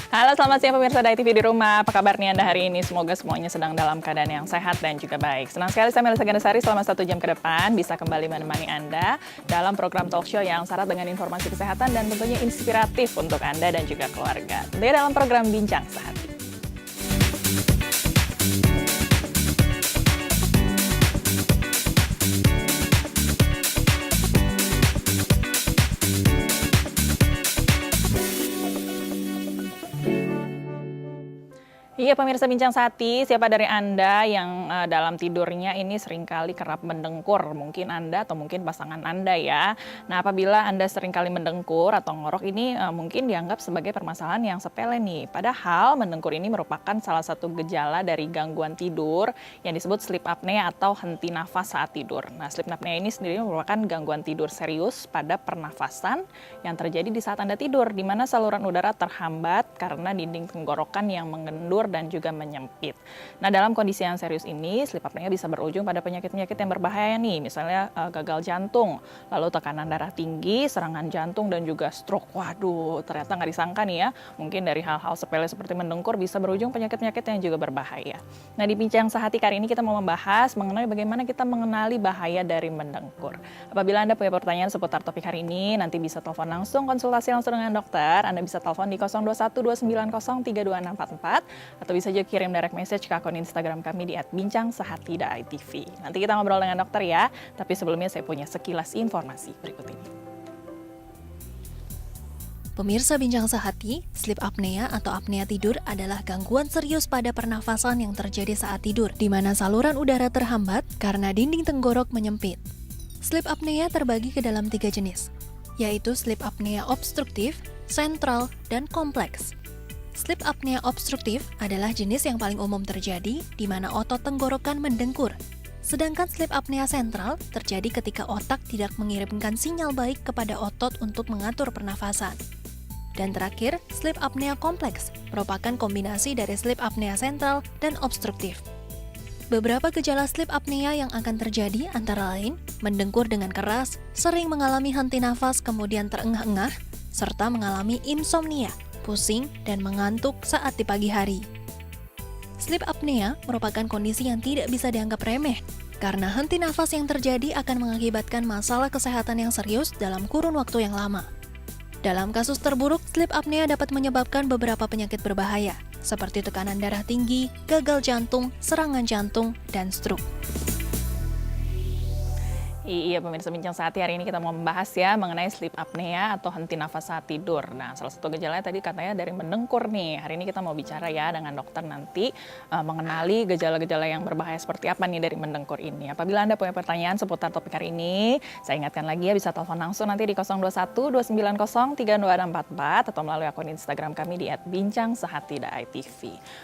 Halo, selamat siang pemirsa Dai TV di rumah. Apa kabar nih Anda hari ini? Semoga semuanya sedang dalam keadaan yang sehat dan juga baik. Senang sekali saya Melisa Gandasari selama 1 jam ke depan bisa kembali menemani Anda dalam program talk show yang syarat dengan informasi kesehatan dan tentunya inspiratif untuk Anda dan juga keluarga. Tentunya dalam program Bincang Sehati. Iya pemirsa Bincang Sehati, siapa dari Anda yang dalam tidurnya ini seringkali kerap mendengkur? Mungkin Anda atau mungkin pasangan Anda ya. Nah apabila Anda seringkali mendengkur atau ngorok ini mungkin dianggap sebagai permasalahan yang sepele nih. Padahal mendengkur ini merupakan salah satu gejala dari gangguan tidur yang disebut sleep apnea atau henti nafas saat tidur. Nah sleep apnea ini sendiri merupakan gangguan tidur serius pada pernafasan yang terjadi di saat Anda tidur, di mana saluran udara terhambat karena dinding tenggorokan yang mengendur dan juga menyempit. Nah, dalam kondisi yang serius ini, sleep apnea bisa berujung pada penyakit-penyakit yang berbahaya nih, misalnya gagal jantung, lalu tekanan darah tinggi, serangan jantung, dan juga stroke. Waduh, ternyata nggak disangka nih ya, mungkin dari hal-hal sepele seperti mendengkur bisa berujung penyakit-penyakit yang juga berbahaya. Nah, di Bincang Sehati kali ini kita mau membahas mengenai bagaimana kita mengenali bahaya dari mendengkur. Apabila Anda punya pertanyaan seputar topik hari ini, nanti bisa telepon langsung, konsultasi langsung dengan dokter. Anda bisa telepon di 0212903244 atau bisa juga kirim direct message ke akun Instagram kami di @bincang_sehati.tv. Nanti kita ngobrol dengan dokter ya, tapi sebelumnya saya punya sekilas informasi berikut ini. Pemirsa Bincang Sehati, sleep apnea atau apnea tidur adalah gangguan serius pada pernafasan yang terjadi saat tidur, di mana saluran udara terhambat karena dinding tenggorok menyempit. Sleep apnea terbagi ke dalam 3 jenis, yaitu sleep apnea obstruktif, sentral, dan kompleks. Sleep apnea obstruktif adalah jenis yang paling umum terjadi di mana otot tenggorokan mendengkur. Sedangkan sleep apnea sentral terjadi ketika otak tidak mengirimkan sinyal baik kepada otot untuk mengatur pernafasan. Dan terakhir, sleep apnea kompleks merupakan kombinasi dari sleep apnea sentral dan obstruktif. Beberapa gejala sleep apnea yang akan terjadi antara lain mendengkur dengan keras, sering mengalami henti nafas kemudian terengah-engah, serta mengalami insomnia, pusing, dan mengantuk saat di pagi hari. Sleep apnea merupakan kondisi yang tidak bisa dianggap remeh, karena henti nafas yang terjadi akan mengakibatkan masalah kesehatan yang serius dalam kurun waktu yang lama. Dalam kasus terburuk, sleep apnea dapat menyebabkan beberapa penyakit berbahaya, seperti tekanan darah tinggi, gagal jantung, serangan jantung, dan stroke. Iya pemirsa Bincang Sehati, hari ini kita mau membahas ya mengenai sleep apnea atau henti nafas saat tidur. Nah salah satu gejalanya tadi katanya dari mendengkur nih. Hari ini kita mau bicara ya dengan dokter nanti mengenali gejala-gejala yang berbahaya seperti apa nih dari mendengkur ini. Apabila Anda punya pertanyaan seputar topik hari ini, saya ingatkan lagi ya bisa telepon langsung nanti di 0212903244 atau melalui akun Instagram kami di @bincang_sehati.tv.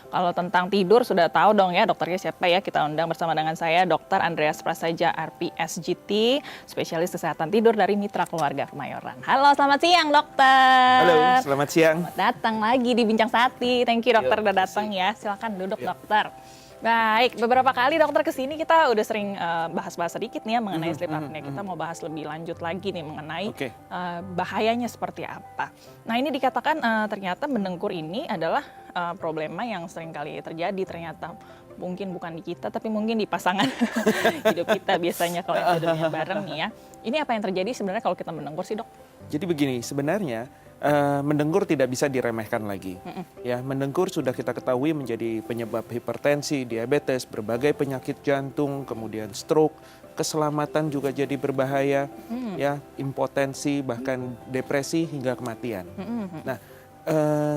Kalau tentang tidur sudah tahu dong ya dokternya siapa ya, kita undang bersama dengan saya Dr. Andreas Prasaja RPSGT, spesialis kesehatan tidur dari Mitra Keluarga Kemayoran. Halo, selamat siang dokter. Halo, selamat siang. Selamat datang lagi di Bincang Sehati. Thank you dokter udah datang ya. Silakan duduk dokter. Baik, beberapa kali dokter kesini kita udah sering bahas-bahas sedikit nih ya mengenai sleep apnea. Kita mau bahas lebih lanjut lagi nih mengenai bahayanya seperti apa. Nah ini dikatakan ternyata mendengkur ini adalah problema yang sering kali terjadi ternyata. Mungkin bukan di kita, tapi mungkin di pasangan hidup kita biasanya kalau tidurnya bareng nih ya. Ini apa yang terjadi sebenarnya kalau kita mendengkur sih dok? Jadi begini, sebenarnya mendengkur tidak bisa diremehkan lagi. Ya, mendengkur sudah kita ketahui menjadi penyebab hipertensi, diabetes, berbagai penyakit jantung, kemudian stroke, keselamatan juga jadi berbahaya, ya, impotensi, bahkan depresi hingga kematian. Nah,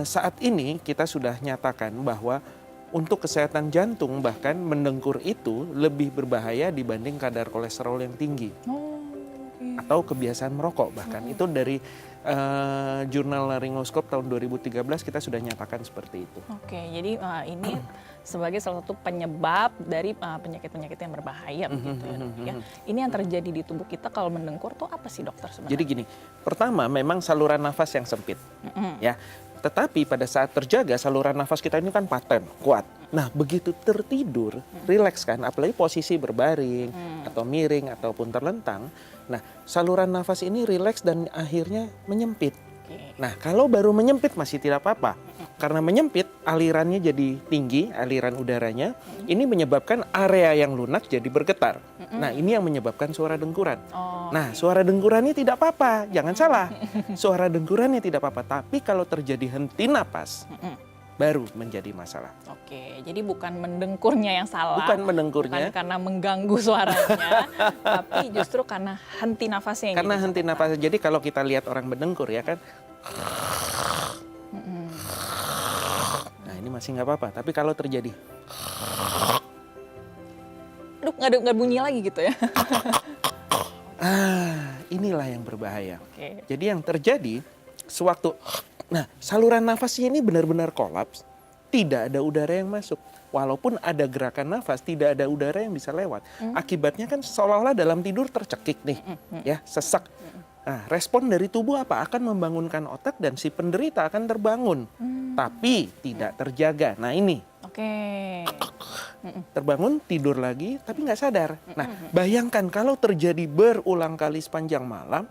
saat ini kita sudah nyatakan bahwa untuk kesehatan jantung bahkan mendengkur itu lebih berbahaya dibanding kadar kolesterol yang tinggi. Atau kebiasaan merokok bahkan. Itu dari jurnal Laryngoscope tahun 2013 kita sudah nyatakan seperti itu. Oke, jadi ini sebagai salah satu penyebab dari penyakit-penyakit yang berbahaya begitu ya dok ya. Ini yang terjadi di tubuh kita kalau mendengkur tuh apa sih dokter sebenarnya? Jadi gini, pertama memang saluran nafas yang sempit. Ya. Tetapi pada saat terjaga saluran nafas kita ini kan paten, kuat. Nah begitu tertidur, rileks kan, apalagi posisi berbaring atau miring ataupun terlentang. Nah saluran nafas ini rileks dan akhirnya menyempit. Oke. Nah, kalau baru menyempit masih tidak apa-apa. Karena menyempit, alirannya jadi tinggi, aliran udaranya. Ini menyebabkan area yang lunak jadi bergetar. Nah, ini yang menyebabkan suara dengkuran. Oh, Nah, suara dengkurannya tidak apa-apa, jangan salah. Suara dengkurannya tidak apa-apa, tapi kalau terjadi henti napas, baru menjadi masalah. oke. Jadi bukan mendengkurnya yang salah. Bukan Bukan mendengkurnya, karena mengganggu suaranya, tapi justru karena henti nafasnya. yang karena jadi henti catatan. napas. Jadi kalau kita lihat orang mendengkur ya kan, nah ini masih nggak apa-apa. Tapi kalau terjadi, Aduh, nggak bunyi lagi gitu ya. inilah yang berbahaya. Oke. Jadi yang terjadi sewaktu, nah saluran nafasnya ini benar-benar kolaps, tidak ada udara yang masuk. Walaupun ada gerakan nafas, tidak ada udara yang bisa lewat. Akibatnya kan seolah-olah dalam tidur tercekik nih, ya sesak. Nah, respon dari tubuh apa? Akan membangunkan otak dan si penderita akan terbangun, tapi tidak terjaga. Nah ini Oke. terbangun tidur lagi, tapi nggak sadar. Nah, bayangkan kalau terjadi berulang kali sepanjang malam,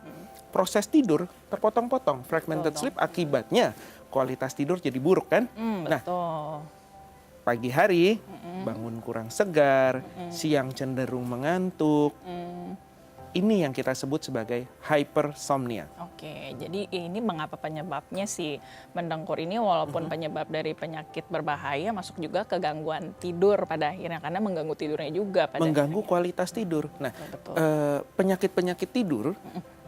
proses tidur terpotong-potong, fragmented sleep, akibatnya kualitas tidur jadi buruk kan? Nah, Betul. pagi hari bangun kurang segar, siang cenderung mengantuk. Ini yang kita sebut sebagai hypersomnia. Oke, jadi ini mengapa penyebabnya si mendengkur ini walaupun penyebab dari penyakit berbahaya masuk juga ke gangguan tidur pada akhirnya karena mengganggu tidurnya juga pada Mengganggu kualitas tidur. Nah, Betul. penyakit-penyakit tidur,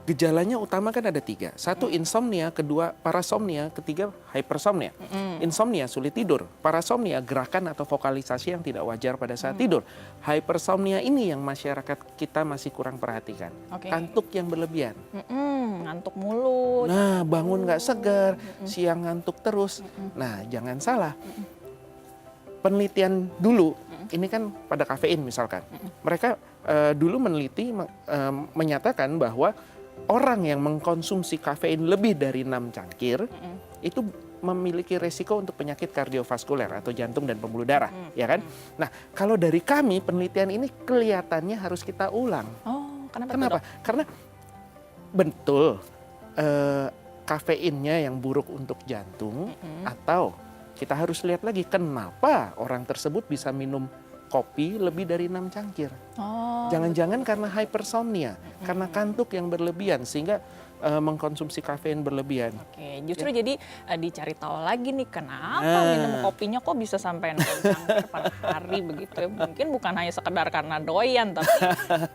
gejalanya utama kan ada 3. 1 insomnia, kedua parasomnia, ketiga hypersomnia. Insomnia sulit tidur, parasomnia gerakan atau vokalisasi yang tidak wajar pada saat tidur. Hypersomnia ini yang masyarakat kita masih kurang perhatikan. Oke. Kantuk yang berlebihan. Ngantuk mulu. Nah, bangun nggak segar, siang ngantuk terus. Nah, jangan salah. Penelitian dulu, ini kan pada kafein misalkan. Mereka dulu meneliti menyatakan bahwa orang yang mengkonsumsi kafein lebih dari 6 cangkir itu memiliki resiko untuk penyakit kardiovaskuler atau jantung dan pembuluh darah, ya kan? Nah, kalau dari kami penelitian ini kelihatannya harus kita ulang. Oh, kenapa? tuh, Kenapa? Dok? Karena betul kafeinnya yang buruk untuk jantung, atau kita harus lihat lagi kenapa orang tersebut bisa minum kopi lebih dari 6 cangkir. Oh, Jangan-jangan karena hypersomnia, karena kantuk yang berlebihan sehingga mengkonsumsi kafein berlebihan. oke. Justru jadi dicari tahu lagi nih kenapa minum kopinya kok bisa sampai 6 cangkir per hari begitu. Mungkin bukan hanya sekedar karena doyan, tapi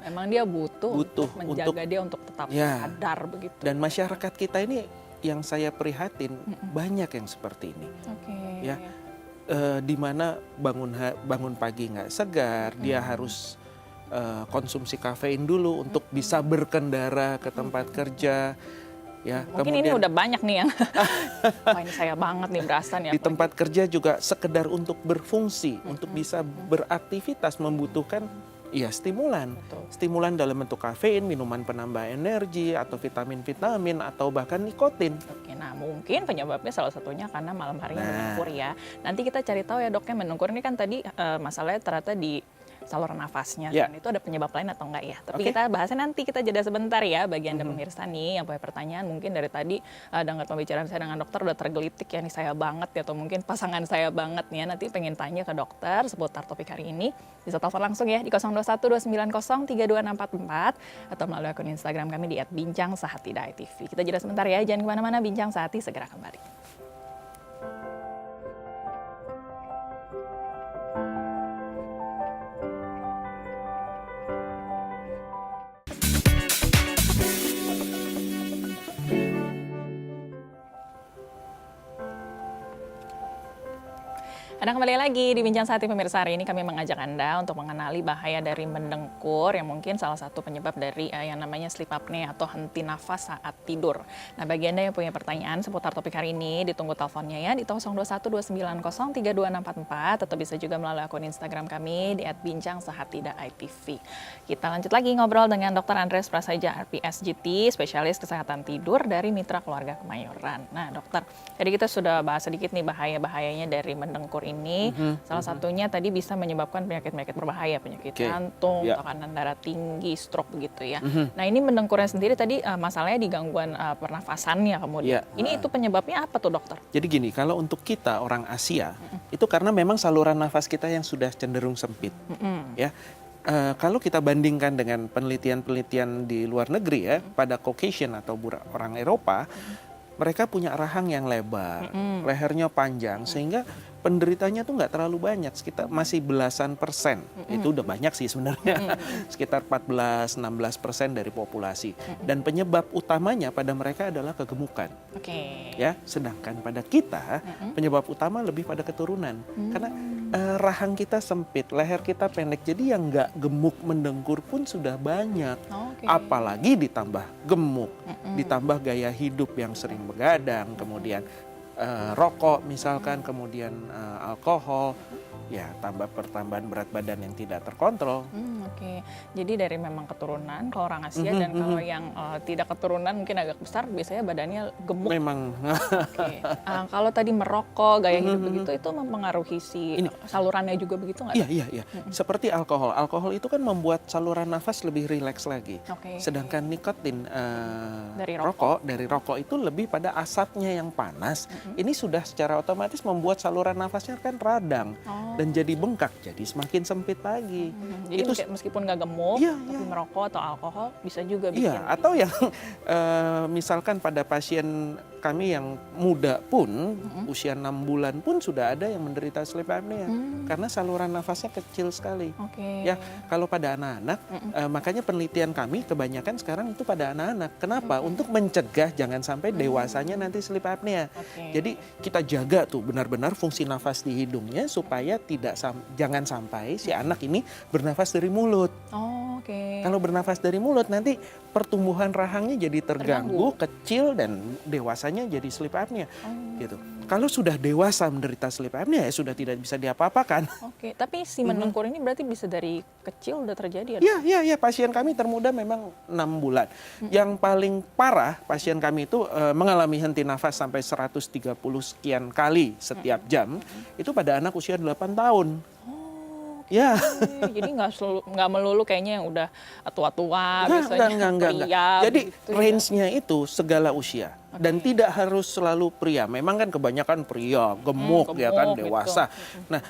memang dia butuh untuk menjaga dia untuk tetap Ya. sadar begitu. Dan masyarakat kita ini yang saya prihatin banyak yang seperti ini. Oke. Ya. Di mana bangun pagi nggak segar, dia harus konsumsi kafein dulu untuk bisa berkendara ke tempat kerja, ya. Mungkin ini udah banyak nih yang, wah ini saya banget nih berasa nih. Di tempat kerja juga sekedar untuk berfungsi, untuk bisa beraktivitas membutuhkan stimulan. Betul. Stimulan dalam bentuk kafein, minuman penambah energi, atau vitamin-vitamin, atau bahkan nikotin. Oke, nah mungkin penyebabnya salah satunya karena malam harinya Nah. mendengkur ya. Nanti kita cari tahu ya dok, mendengkur ini kan tadi masalahnya ternyata di saluran nafasnya. Ya. Dan itu ada penyebab lain atau enggak ya? Tapi Oke. kita bahasnya nanti, kita jeda sebentar ya. Bagi Anda pemirsa nih yang punya pertanyaan, mungkin dari tadi dengar pembicaraan saya dengan dokter udah tergelitik ya, nih saya banget ya, atau mungkin pasangan saya banget nih ya. Nanti pengen tanya ke dokter seputar topik hari ini, bisa telepon langsung ya di 0212903264 atau melalui akun Instagram kami di @bincang_sehati.tv. Kita jeda sebentar ya, jangan kemana-mana, Bincang Sehati segera kembali. Anda kembali lagi di Bincang Sehati pemirsa. Hari ini kami mengajak Anda untuk mengenali bahaya dari mendengkur yang mungkin salah satu penyebab dari yang namanya sleep apnea atau henti nafas saat tidur. Nah, bagi Anda yang punya pertanyaan seputar topik hari ini, ditunggu teleponnya ya di 0212903264 atau bisa juga melalui akun Instagram kami di @bincang_sehati.tv. Kita lanjut lagi ngobrol dengan Dr. Andreas Prasaja, RPSGT, spesialis kesehatan tidur dari Mitra Keluarga Kemayoran. Nah, dokter, jadi kita sudah bahas sedikit nih bahaya-bahayanya dari mendengkur ini ini, salah satunya tadi bisa menyebabkan penyakit-penyakit berbahaya, penyakit jantung, Ya. tekanan darah tinggi, stroke begitu ya. Nah ini mendengkurnya sendiri tadi masalahnya di gangguan pernafasannya kemudian. Ya. Ini itu penyebabnya apa tuh dokter? Jadi gini, kalau untuk kita orang Asia, itu karena memang saluran nafas kita yang sudah cenderung sempit. Ya, kalau kita bandingkan dengan penelitian-penelitian di luar negeri ya, pada Caucasian atau orang Eropa, mereka punya rahang yang lebar, lehernya panjang, sehingga penderitanya tuh nggak terlalu banyak, sekitar masih belasan persen. Itu udah banyak sih sebenarnya, sekitar 14-16% dari populasi. Dan penyebab utamanya pada mereka adalah kegemukan. Oke. Ya, sedangkan pada kita penyebab utama lebih pada keturunan, karena rahang kita sempit, leher kita pendek, jadi yang nggak gemuk mendengkur pun sudah banyak. Oke. Apalagi ditambah gemuk, ditambah gaya hidup yang sering begadang, kemudian rokok misalkan, kemudian alkohol, ya tambah pertambahan berat badan yang tidak terkontrol. Oke, jadi dari memang keturunan kalau orang Asia dan kalau yang tidak keturunan mungkin agak besar biasanya badannya gemuk. Memang. Oke. Kalau tadi merokok, gaya hidup begitu itu mempengaruhi si salurannya juga begitu nggak? Iya. Seperti alkohol. Alkohol itu kan membuat saluran nafas lebih rileks lagi. Oke. Sedangkan nikotin Dari dari rokok itu lebih pada asapnya yang panas. Ini sudah secara otomatis membuat saluran nafasnya kan radang dan jadi bengkak, jadi semakin sempit lagi. Jadi Itu meskipun nggak gemuk, Iya, tapi iya. merokok atau alkohol bisa juga bikin. Iya, atau yang misalkan pada pasien kami yang muda pun, usia 6 bulan pun sudah ada yang menderita sleep apnea. Karena saluran nafasnya kecil sekali. Oke. Ya, kalau pada anak-anak, makanya penelitian kami kebanyakan sekarang itu pada anak-anak. Kenapa? Untuk mencegah jangan sampai dewasanya nanti sleep apnea. Oke. Jadi kita jaga tuh benar-benar fungsi nafas di hidungnya supaya jangan sampai si anak ini bernafas dari mulut. Oh, oke. Kalau bernafas dari mulut nanti pertumbuhan rahangnya jadi terganggu, kecil, dan dewasanya jadi sleep apnea. Gitu. Kalau sudah dewasa menderita sleep apnea ya sudah tidak bisa diapa-apakan. Oke, tapi si mendengkur ini berarti bisa dari kecil udah terjadi ya? Iya. Pasien kami termuda memang 6 bulan. Yang paling parah pasien kami itu mengalami henti nafas sampai 130 sekian kali setiap jam. Itu pada anak usia 8 tahun. Ya. Oke, jadi nggak melulu kayaknya yang udah tua-tua biasanya Enggak. pria. Jadi begitu ya. range-nya itu segala usia. Dan tidak harus selalu pria. Memang kan kebanyakan pria, gemuk ya kan, gemuk, dewasa. Nah,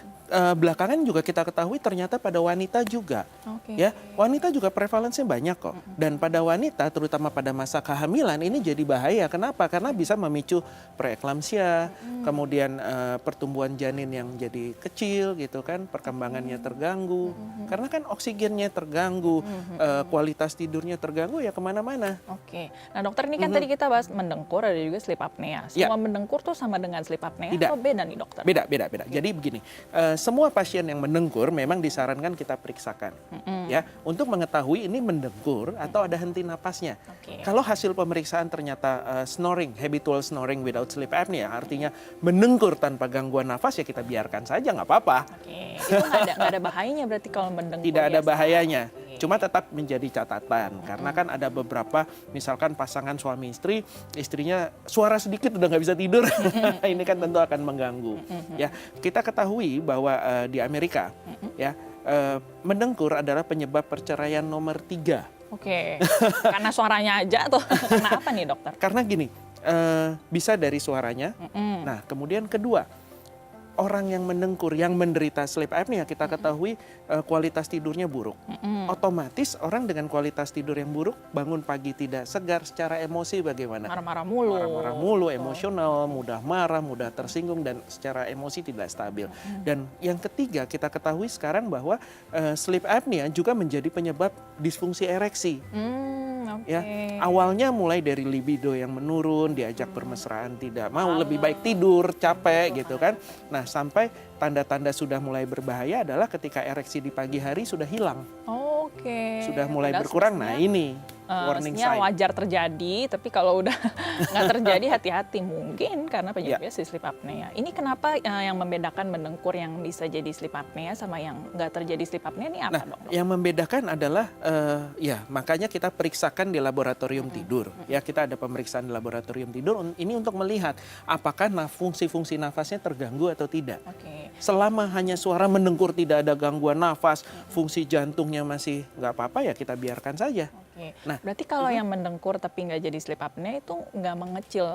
belakangan juga kita ketahui ternyata pada wanita juga. Oke. Ya, wanita juga prevalensinya banyak kok. Dan pada wanita terutama pada masa kehamilan ini jadi bahaya. Kenapa? Karena bisa memicu preeklamsia, kemudian pertumbuhan janin yang jadi kecil gitu kan, perkembangannya terganggu. Karena kan oksigennya terganggu, kualitas tidurnya terganggu ya kemana-mana. Oke. Nah dokter ini kan tadi kita bahas mendengkur, ada juga sleep apnea. Ya. Semua mendengkur tuh sama dengan sleep apnea Tidak. atau beda nih dokter? Beda. Jadi begini, semua pasien yang mendengkur memang disarankan kita periksakan, ya, untuk mengetahui ini mendengkur atau ada henti napasnya. Oke. Kalau hasil pemeriksaan ternyata snoring, habitual snoring without sleep apnea, artinya mendengkur tanpa gangguan nafas, ya kita biarkan saja, nggak apa-apa. Oke. Itu nggak ada bahayanya berarti kalau mendengkur? Tidak ada biasa? bahayanya. Cuma tetap menjadi catatan, karena kan ada beberapa, misalkan pasangan suami istri, istrinya suara sedikit udah nggak bisa tidur, ini kan tentu akan mengganggu. Ya, kita ketahui bahwa di Amerika, ya, mendengkur adalah penyebab perceraian nomor 3. Oke. Karena suaranya aja tuh. Karena apa nih dokter? Karena gini, bisa dari suaranya. Nah, kemudian kedua, orang yang mendengkur, yang menderita sleep apnea, kita ketahui kualitas tidurnya buruk. Otomatis orang dengan kualitas tidur yang buruk, bangun pagi tidak segar, secara emosi bagaimana? Marah-marah mulu. Marah-marah mulu, emosional, mudah marah, mudah tersinggung, dan secara emosi tidak stabil. Dan yang ketiga, kita ketahui sekarang bahwa sleep apnea juga menjadi penyebab disfungsi ereksi. Oke. Ya, awalnya mulai dari libido yang menurun, diajak bermesraan tidak mau, lebih baik tidur, capek gitu kan. Nah, sampai tanda-tanda sudah mulai berbahaya adalah ketika ereksi di pagi hari sudah hilang, Oke. sudah mulai Padahal berkurang. Nah, semestinya ini warning maksudnya sign. wajar terjadi, tapi kalau udah nggak terjadi hati-hati mungkin karena penyebabnya si sleep apnea. Ini kenapa yang membedakan mendengkur yang bisa jadi sleep apnea sama yang nggak terjadi sleep apnea ini apa, dok? Yang membedakan adalah ya makanya kita periksakan di laboratorium tidur. Ya, kita ada pemeriksaan di laboratorium tidur ini untuk melihat apakah fungsi-fungsi nafasnya terganggu atau tidak. Oke. Selama hanya suara mendengkur, tidak ada gangguan nafas, fungsi jantungnya masih nggak apa-apa, ya kita biarkan saja. Oke. Nah, Berarti kalau yang mendengkur tapi nggak jadi sleep apnea itu nggak mengecil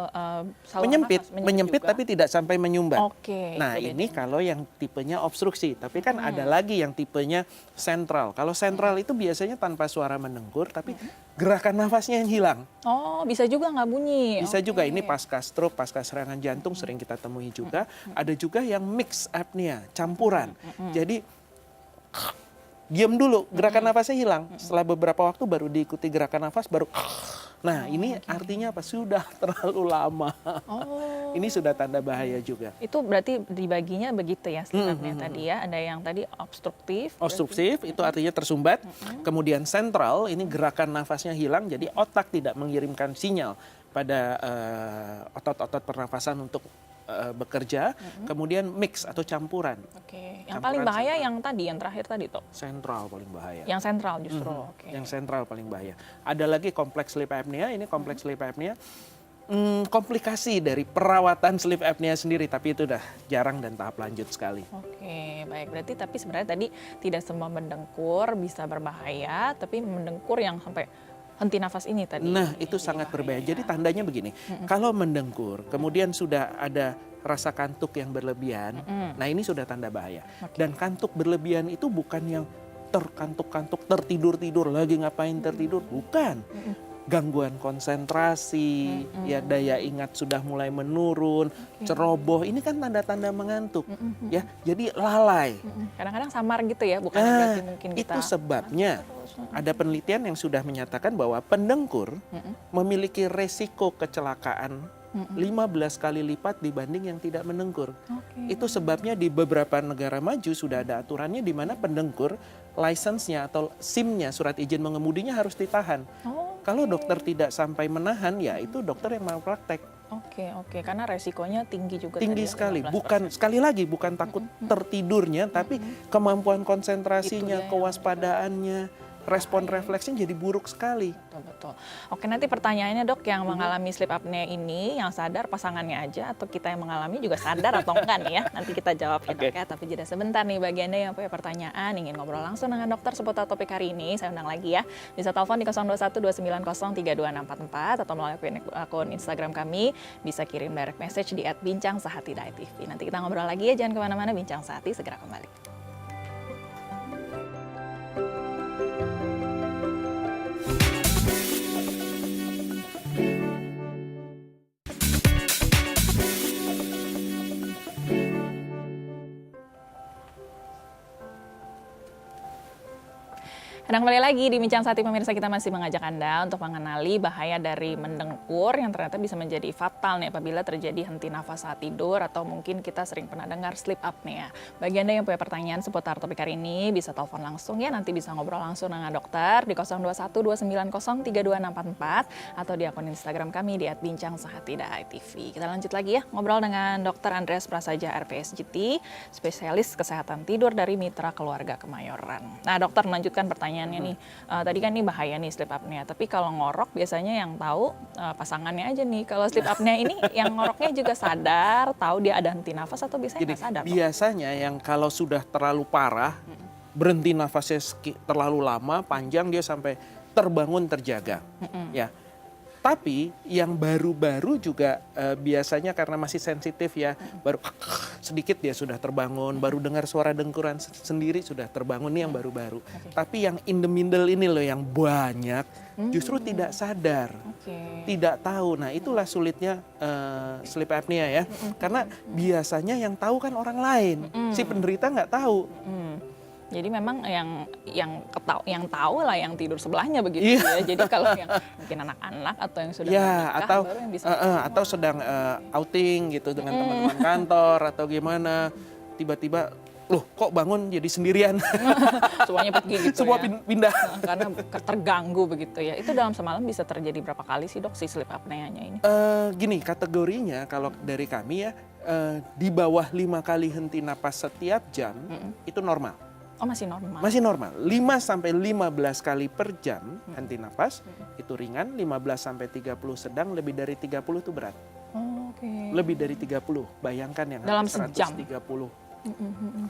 saluran menyempit, nafas, menyempit juga? tapi tidak sampai menyumbat. Oke. Nah, itu ini bedanya. kalau yang tipenya obstruksi, tapi kan ada lagi yang tipenya sentral. Kalau sentral itu biasanya tanpa suara mendengkur, tapi gerakan nafasnya yang hilang. Oh, bisa juga nggak bunyi. Bisa Oke. juga, ini pasca stroke, pasca serangan jantung sering kita temui juga. Ada juga yang mix apnea, campuran. Jadi diam dulu, gerakan nafasnya hilang. Setelah beberapa waktu baru diikuti gerakan nafas, baru. Nah, ini artinya apa? Sudah terlalu lama. Oh. Ini sudah tanda bahaya juga. Itu berarti dibaginya begitu ya sleep apnea tadi ya. Ada yang tadi obstruktif. Obstruktif itu artinya tersumbat. Kemudian sentral, ini gerakan nafasnya hilang, jadi otak tidak mengirimkan sinyal pada otot-otot pernafasan untuk bekerja. Kemudian mix atau campuran. Oke. Yang Campuran paling bahaya sentral. yang tadi, yang terakhir tadi toh. Sentral paling bahaya. Yang sentral justru. Oke. Yang sentral paling bahaya. Ada lagi kompleks sleep apnea. Ini kompleks sleep apnea. Komplikasi dari perawatan sleep apnea sendiri, tapi itu udah jarang dan tahap lanjut sekali. Oke, baik. Berarti tapi sebenarnya tadi tidak semua mendengkur bisa berbahaya, tapi mendengkur yang sampai henti nafas ini tadi. Nah, yang itu jadi sangat berbahaya. bahaya. Jadi tandanya begini, kalau mendengkur, kemudian sudah ada rasa kantuk yang berlebihan, nah ini sudah tanda bahaya. Oke. Dan kantuk berlebihan itu bukan yang terkantuk-kantuk, tertidur-tidur, lagi ngapain tertidur, bukan. Gangguan konsentrasi, ya daya ingat sudah mulai menurun, ceroboh, ini kan tanda-tanda mengantuk, ya. Jadi lalai. Kadang-kadang samar gitu ya, bukan berarti mungkin kita. Itu sebabnya ada penelitian yang sudah menyatakan bahwa pendengkur memiliki resiko kecelakaan 15 kali lipat dibanding yang tidak mendengkur. Oke. Itu sebabnya di beberapa negara maju sudah ada aturannya di mana pendengkur lisensinya atau SIM-nya, surat izin mengemudinya harus ditahan. Oh, Kalau dokter tidak sampai menahan, ya itu dokter yang malpraktek. oke, karena resikonya tinggi juga. Tinggi tadi ya, sekali. 15%. Bukan, sekali lagi, bukan takut tertidurnya, tapi kemampuan konsentrasinya, Itu dia yang- kewaspadaannya, respon refleksnya jadi buruk sekali. Betul. Oke, nanti pertanyaannya dok, yang mengalami sleep apnea ini, yang sadar pasangannya aja atau kita yang mengalami juga sadar atau enggak nih ya? Nanti kita jawab ya dok ya. Tapi jeda sebentar nih bagi Anda yang punya pertanyaan, ingin ngobrol langsung dengan dokter seputar topik hari ini, saya undang lagi ya. Bisa telepon di 021-290-32644 atau melalui akun Instagram kami, bisa kirim direct message di @bincang_sahati.tv. Nanti kita ngobrol lagi ya, jangan kemana-mana, Bincang Sehati segera kembali. Dan kembali lagi di Bincang Sehati, pemirsa, kita masih mengajak Anda untuk mengenali bahaya dari mendengkur yang ternyata bisa menjadi fatal nih apabila terjadi henti nafas saat tidur atau mungkin kita sering pernah dengar sleep apnea. Bagi Anda yang punya pertanyaan seputar topik hari ini bisa telepon langsung ya, nanti bisa ngobrol langsung dengan dokter di 021-290-32644 atau di akun Instagram kami di @bincang_sehati.tv. Kita lanjut lagi ya, ngobrol dengan Dr. Andreas Prasaja RPSGT, spesialis kesehatan tidur dari Mitra Keluarga Kemayoran. Nah, dokter, melanjutkan pertanyaannya nih. Tadi kan nih bahaya nih sleep apnea, tapi kalau ngorok biasanya yang tahu pasangannya aja nih. Kalau sleep apnea ini yang ngoroknya juga sadar, tahu dia ada henti nafas atau biasanya Jadi nggak sadar? Dok? biasanya yang kalau sudah terlalu parah, berhenti nafasnya terlalu lama, panjang, dia sampai terbangun terjaga. Ya. Tapi yang baru-baru juga biasanya karena masih sensitif ya, baru sedikit dia sudah terbangun, baru dengar suara dengkuran sendiri sudah terbangun, ini yang baru-baru. Tapi yang in the middle ini loh yang banyak justru tidak sadar. Oke. Tidak tahu. Nah, itulah sulitnya sleep apnea ya. Karena biasanya yang tahu kan orang lain. Si penderita nggak tahu. Jadi memang yang tahu lah yang tidur sebelahnya begitu ya. Jadi kalau yang mungkin anak-anak atau yang sudah Ya, menikah baru yang bisa. atau sedang outing gitu dengan teman-teman kantor atau gimana, tiba-tiba loh kok bangun jadi sendirian, Semuanya pergi gitu semua ya. pindah. Karena terganggu begitu ya. Itu dalam semalam bisa terjadi berapa kali sih dok si sleep apnea-nya ini? Gini, kategorinya kalau dari kami ya, di bawah 5 kali henti napas setiap jam, itu normal. Oh masih normal? Masih normal. 5-15 kali per jam henti napas, itu ringan. 15-30 sedang, lebih dari 30 itu berat. Oh, oke. Lebih dari 30, bayangkan yang Dalam hampir sejam? 130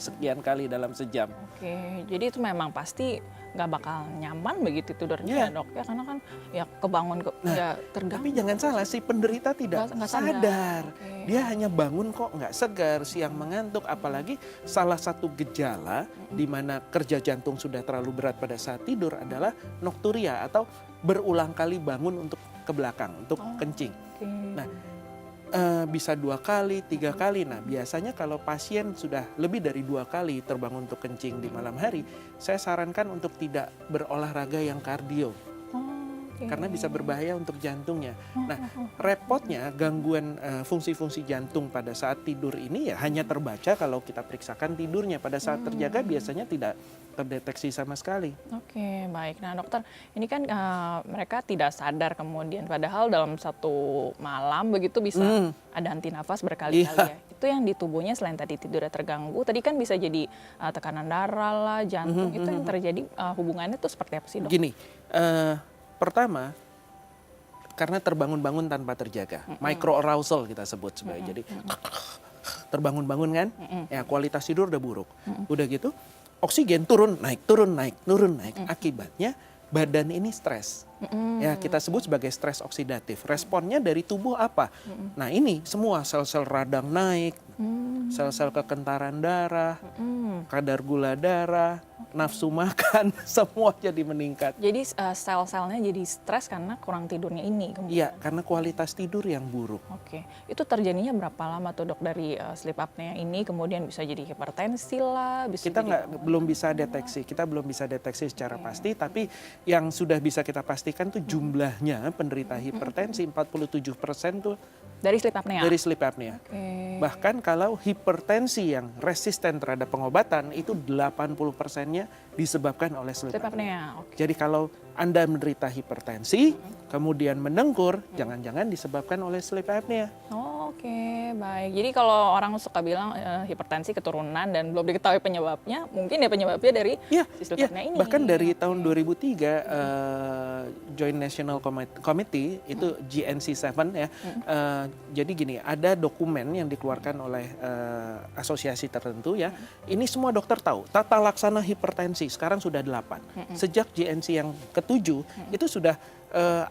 sekian kali dalam sejam. Oke, jadi itu memang pasti nggak bakal nyaman begitu tidurnya Iya. dok ya, karena kan ya kebangun ya terganggu. Tapi jangan salah, si penderita tidak Nggak sadar. Oke. Dia hanya bangun kok nggak segar, siang mengantuk. Apalagi salah satu gejala di mana kerja jantung sudah terlalu berat pada saat tidur adalah nokturia atau berulang kali bangun untuk ke belakang, untuk kencing. Oke. Nah, bisa 2 kali, 3 kali. Nah, biasanya kalau pasien sudah lebih dari 2 kali terbangun untuk kencing di malam hari, saya sarankan untuk tidak berolahraga yang kardio. Oke. Karena bisa berbahaya untuk jantungnya. Nah, repotnya gangguan fungsi-fungsi jantung pada saat tidur ini ya hanya terbaca kalau kita periksakan tidurnya. Pada saat terjaga biasanya tidak terdeteksi sama sekali. Oke, baik. Nah dokter, ini kan mereka tidak sadar kemudian, padahal dalam satu malam begitu bisa ada henti nafas berkali-kali ya. Itu yang di tubuhnya selain tadi tidurnya terganggu, tadi kan bisa jadi tekanan darah lah, jantung, itu yang terjadi hubungannya tuh seperti apa sih dok? Gini, pertama, karena terbangun-bangun tanpa terjaga. Microarousal kita sebut sebagai. Jadi terbangun-bangun kan, ya kualitas tidur udah buruk. Udah gitu, oksigen turun, naik, turun, naik, turun, naik. Akibatnya badan ini stres. Ya, kita sebut sebagai stres oksidatif. Responnya dari tubuh apa? Nah, ini semua sel-sel radang naik, sel-sel kekentaran darah, kadar gula darah, nafsu makan, semua jadi meningkat. Jadi sel-selnya jadi stres karena kurang tidurnya ini kemudian. Iya, karena kualitas tidur yang buruk. Oke, itu terjadinya berapa lama tuh dok dari sleep apnea ini kemudian bisa jadi hipertensi lah, bisa Kita jadi belum bisa deteksi, secara pasti, tapi yang sudah bisa kita pastikan tuh jumlahnya penderita hipertensi 47% tuh dari sleep apnea. dari sleep apnea. Oke. Bahkan kalau hipertensi yang resisten terhadap pengobatan itu 80%-nya disebabkan oleh sleep Sleep apnea. apnea. Oke. Jadi kalau Anda menderita hipertensi, kemudian mendengkur, jangan-jangan disebabkan oleh sleep apnea. Oh, oke, baik. Jadi kalau orang suka bilang hipertensi keturunan dan belum diketahui penyebabnya, mungkin ya penyebabnya dari Ya, si sleep apnea ini. bahkan dari tahun 2003 Joint National Committee itu GNC7 ya. Jadi gini, ada dokumen yang dikeluarkan oleh asosiasi tertentu ya. Ini semua dokter tahu. Tata laksana hipertensi sekarang sudah 8. Sejak GNC yang ke-7 itu sudah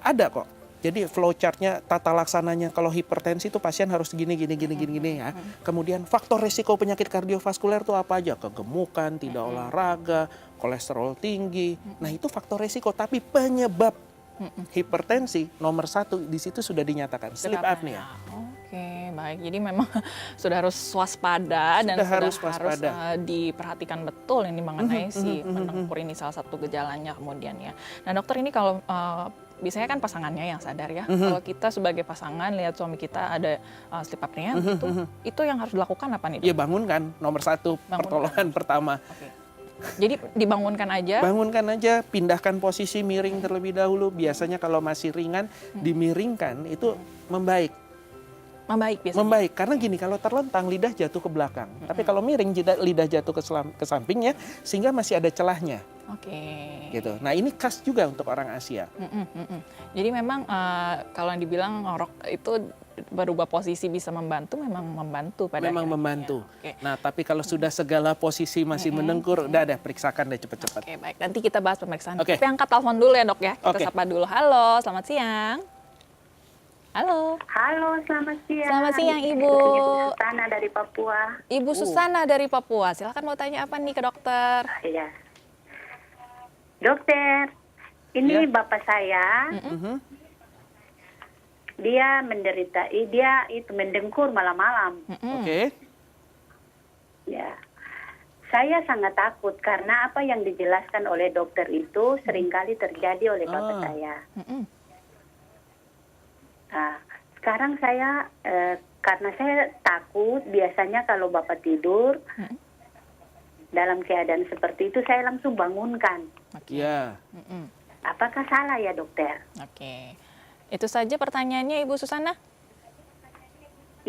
ada kok. Jadi flowchartnya, tata laksananya kalau hipertensi itu pasien harus gini ya. Kemudian faktor risiko penyakit kardiovaskuler itu apa aja? Kegemukan, tidak olahraga, kolesterol tinggi. Nah itu faktor risiko. Tapi penyebab hipertensi nomor 1 di situ sudah dinyatakan sleep apnea. Oke, baik. Jadi memang sudah harus waspada dan Harus sudah waspada. harus diperhatikan betul ini mengenai si mendengkur ini salah satu gejalanya kemudian ya. Nah dokter, ini kalau biasanya kan pasangannya yang sadar ya. Kalau kita sebagai pasangan lihat suami kita ada sleep apnea, itu yang harus dilakukan apa nih dok? Ya bangunkan, nomor 1 pertolongan pertama. Oke. Jadi dibangunkan aja. Bangunkan aja, pindahkan posisi miring terlebih dahulu. Biasanya kalau masih ringan, dimiringkan itu membaik. Membaik biasanya. Membaik, karena gini, kalau terlentang lidah jatuh ke belakang. Tapi kalau miring lidah jatuh ke sampingnya, sehingga masih ada celahnya. Oke. Gitu. Nah ini khas juga untuk orang Asia. Jadi memang kalau yang dibilang ngorok itu berubah posisi bisa membantu, memang membantu pada Memang akhirnya. membantu. Oke. Nah tapi kalau sudah segala posisi masih mendengkur, udah deh periksakan deh cepet-cepet. Oke, baik. Nanti kita bahas pemeriksaan. Oke. Tapi angkat telepon dulu ya dok ya. Kita Oke. sapa dulu. Halo, selamat siang. Halo. Halo, selamat siang. Selamat siang, Ibu. Ibu Susana dari Papua. Ibu Susana dari Papua. Silakan mau tanya apa nih ke dokter? Iya. Dokter, ini Ya. bapak saya, dia menderita, dia itu mendengkur malam-malam. Oke. Ya. Saya sangat takut karena apa yang dijelaskan oleh dokter itu seringkali terjadi oleh bapak saya. Nah, sekarang saya karena saya takut, biasanya kalau bapak tidur, dalam keadaan seperti itu saya langsung bangunkan. Oke. Ya. Apakah salah ya dokter? Oke. Itu saja pertanyaannya Ibu Susana.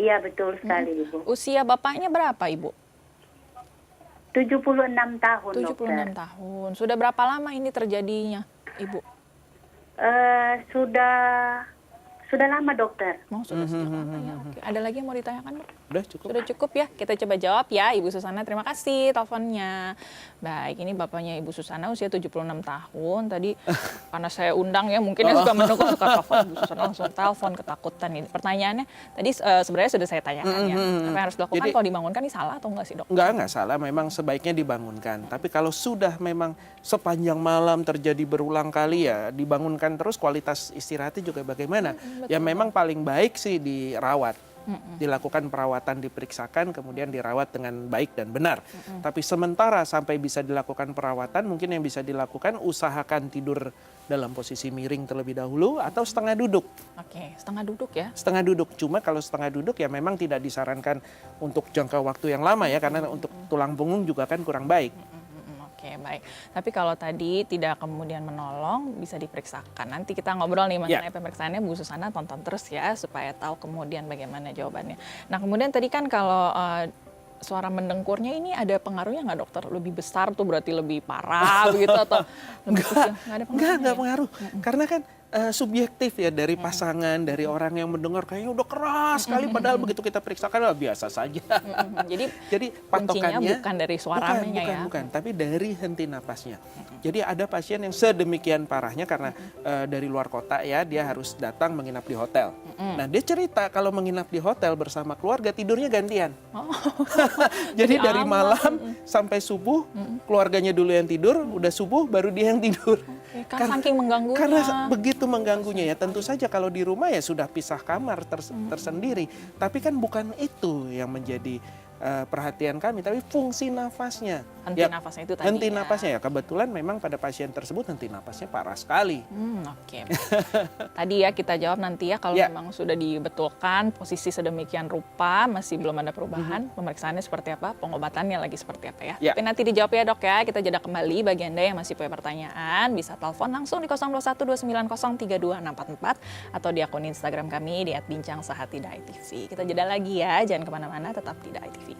Iya betul sekali Ibu. Usia bapaknya berapa Ibu? 76 tahun 76 dokter. tahun. Sudah berapa lama ini terjadinya Ibu? Sudah lama dokter. Mau sudah sejak lama ya. Oke. Ada lagi yang mau ditanyakan Bu? Udah cukup. Sudah cukup ya, kita coba jawab ya Ibu Susana. Terima kasih teleponnya. Baik, ini bapaknya Ibu Susana usia 76 tahun. Tadi karena saya undang ya, mungkin ya suka menunggu, suka telepon. Ibu Susana langsung telepon, ketakutan ini. Pertanyaannya tadi sebenarnya sudah saya tanyakan ya. Apa yang harus dilakukan Jadi- kalau dibangunkan ini salah atau enggak sih dok? Enggak salah, memang sebaiknya dibangunkan. Tapi kalau sudah memang sepanjang malam terjadi berulang kali ya, dibangunkan terus, kualitas istirahatnya juga bagaimana? Ya memang paling baik sih dirawat. Dilakukan perawatan, diperiksakan, kemudian dirawat dengan baik dan benar. Tapi sementara sampai bisa dilakukan perawatan, mungkin yang bisa dilakukan usahakan tidur dalam posisi miring terlebih dahulu atau setengah duduk. Oke, setengah duduk ya. Setengah duduk, cuma kalau setengah duduk ya memang tidak disarankan untuk jangka waktu yang lama ya, karena untuk tulang punggung juga kan kurang baik. Oke, baik. Tapi kalau tadi tidak kemudian menolong, bisa diperiksakan. Nanti kita ngobrol nih mengenai pemeriksaannya, Bu Susana tonton terus ya, supaya tahu kemudian bagaimana jawabannya. Nah, kemudian tadi kan kalau suara mendengkurnya ini ada pengaruhnya nggak dokter? Lebih besar tuh berarti lebih parah begitu atau lebih kecil? Nggak ada pengaruhnya? Enggak pengaruh. Karena kan subjektif ya dari pasangan, dari orang yang mendengar kayaknya udah keras sekali, padahal begitu kita periksakan biasa saja. Jadi kuncinya patokannya bukan dari suaranya ya. bukan, tapi dari henti napasnya. Jadi ada pasien yang sedemikian parahnya karena dari luar kota ya, dia harus datang menginap di hotel. Nah, dia cerita kalau menginap di hotel bersama keluarga tidurnya gantian. Jadi dari malam sampai subuh, keluarganya dulu yang tidur, udah subuh baru dia yang tidur. Oke, karena saking mengganggunya. Karena begitu mengganggunya ya, tentu saja kalau di rumah ya sudah pisah kamar tersendiri. Tapi kan bukan itu yang menjadi perhatian kami, tapi fungsi nafasnya. Henti nafasnya itu tadi Henti ya. napasnya ya, kebetulan memang pada pasien tersebut henti napasnya parah sekali. Oke. Tadi ya kita jawab nanti ya kalau memang sudah dibetulkan posisi sedemikian rupa masih belum ada perubahan, pemeriksaannya seperti apa, pengobatannya lagi seperti apa ya. Ya. Tapi nanti dijawab ya dok ya. Kita jeda kembali bagi Anda yang masih punya pertanyaan bisa telepon langsung di 0212903644 atau di akun Instagram kami di @bincangsahatidai.tv. Kita jeda lagi ya, jangan kemana-mana, tetap di Dai TV.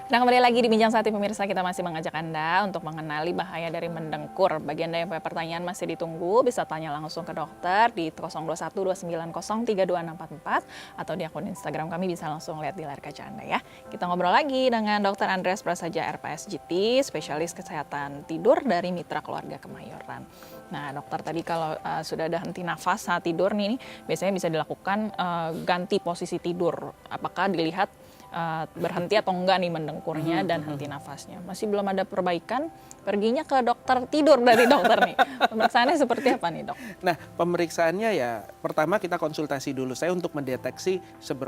Nah, kembali lagi di Bincang Sehati pemirsa, kita masih mengajak Anda untuk mengenali bahaya dari mendengkur. Bagi Anda yang punya pertanyaan masih ditunggu, bisa tanya langsung ke dokter di 0212903264 atau di akun Instagram kami bisa langsung lihat di layar kaca Anda ya. Kita ngobrol lagi dengan Dr. Andreas Prasaja RPSGT, spesialis kesehatan tidur dari Mitra Keluarga Kemayoran. Nah, dokter tadi kalau sudah ada henti nafas saat tidur nih, biasanya bisa dilakukan ganti posisi tidur. Apakah dilihat berhenti atau enggak nih mendengkurnya dan henti nafasnya. Masih belum ada perbaikan, perginya ke dokter tidur dari dokter nih. Pemeriksaannya seperti apa nih dok? Nah, pemeriksaannya ya pertama kita konsultasi dulu saya untuk mendeteksi